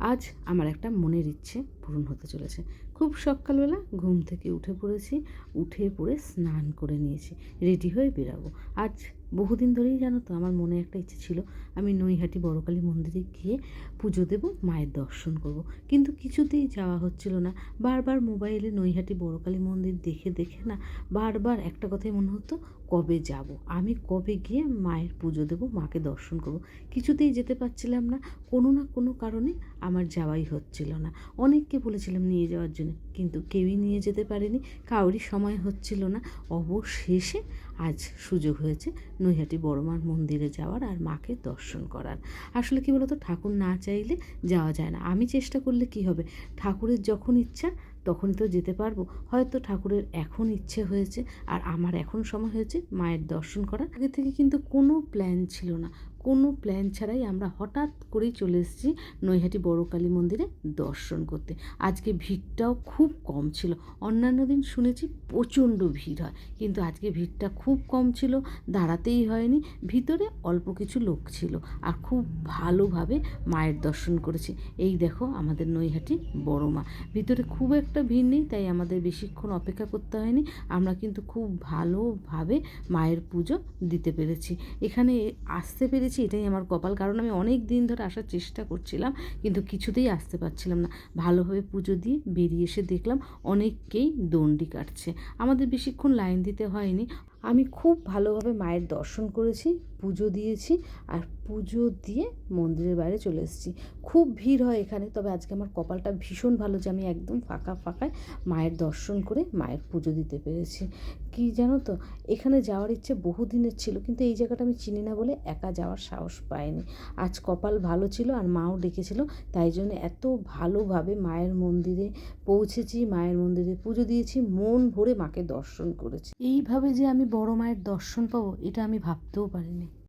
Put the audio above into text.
আজ আমার একটা মনের ইচ্ছে পূরণ হতে চলেছে। খুব সকালবেলা ঘুম থেকে উঠে পড়েছি, উঠে পড়ে স্নান করে নিয়েছি, রেডি হয়ে বেরাবো। আজ বহুদিন ধরেই জানো তো আমার মনে একটা ইচ্ছে ছিল, আমি নৈহাটি বড়কালী মন্দিরে গিয়ে পুজো দেবো, মায়ের দর্শন করব। কিন্তু কিছুতেই যাওয়া হচ্ছিল না। বারবার মোবাইলে নৈহাটি বড়কালী মন্দির দেখে দেখে না বারবার একটা কথাই মনে হতো, কবে যাব, আমি কবে গিয়ে মায়ের পুজো দেবো, মাকে দর্শন করব। কিছুতেই যেতে পারছিলাম না। কোনো না কোনো কারণে আমার যাওয়াই হচ্ছিল না। অনেককে বলেছিলাম নিয়ে যাওয়ার জন্য, কিন্তু কেউই নিয়ে যেতে পারেনি, কারোরই সময় হচ্ছিল না। অবশেষে আজ সুযোগ হয়েছে নৈহাটি বড়মার মন্দিরে যাওয়ার আর মাকে দর্শন করার। আসলে কী বলতো, ঠাকুর না চাইলে যাওয়া যায় না। আমি চেষ্টা করলে কি হবে, ঠাকুরের যখন ইচ্ছা তখনই তো যেতে পারবো। হয়তো ঠাকুরের এখন ইচ্ছে হয়েছে আর আমার এখন সময় হয়েছে মায়ের দর্শন করার। আগে থেকে কিন্তু কোনো প্ল্যান ছিল না, কোনো প্ল্যান ছাড়াই আমরা হঠাৎ করেই চলে এসেছি নৈহাটি বড় কালী মন্দিরে দর্শন করতে। আজকে ভিড়টাও খুব কম ছিল। অন্যান্য দিন শুনেছি প্রচণ্ড ভিড় হয়, কিন্তু আজকে ভিড়টা খুব কম ছিল, দাঁড়াতেই হয়নি। ভিতরে অল্প কিছু লোক ছিল আর খুব ভালোভাবে মায়ের দর্শন করেছি। এই দেখো আমাদের নৈহাটি বড় মা। ভিতরে খুব একটা ভিড় নেই, তাই আমাদের বেশিক্ষণ অপেক্ষা করতে হয়নি। আমরা কিন্তু খুব ভালোভাবে মায়ের পুজো দিতে পেরেছি। এখানে আসতে পেরেছি এটাই আমার কপাল, কারণ আমি অনেক দিন ধরে আসার চেষ্টা করছিলাম, কিন্তু কিছুতেই আসতে পারছিলাম না। ভালোভাবে পুজো দিয়ে বেরিয়ে এসে দেখলাম অনেককেই দণ্ডি কাটছে। আমাদের বেশিক্ষণ লাইন দিতে হয়নি। আমি খুব ভালোভাবে মায়ের দর্শন করেছি, পুজো দিয়েছি আর পুজো দিয়ে মন্দিরের বাইরে চলে এসেছি। খুব ভিড় হয় এখানে, তবে আজকে আমার কপালটা ভীষণ ভালো যে আমি একদম ফাঁকা ফাঁকায় মায়ের দর্শন করে মায়ের পুজো দিতে পেরেছি। কি জানো তো, এখানে যাওয়ার ইচ্ছে বহুদিনের ছিল, কিন্তু এই জায়গাটা আমি চিনি না বলে একা যাওয়ার সাহস পাইনি। আজ কপাল ভালো ছিল আর মাও ডেকেছিল, তাই জন্য এত ভালোভাবে মায়ের মন্দিরে পৌঁছেছি, মায়ের মন্দিরে পুজো দিয়েছি, মন ভরে মাকে দর্শন করেছি। এইভাবে যে আমি বড় মায়ের দর্শন পাবো এটা আমি ভাবতেও পারিনি।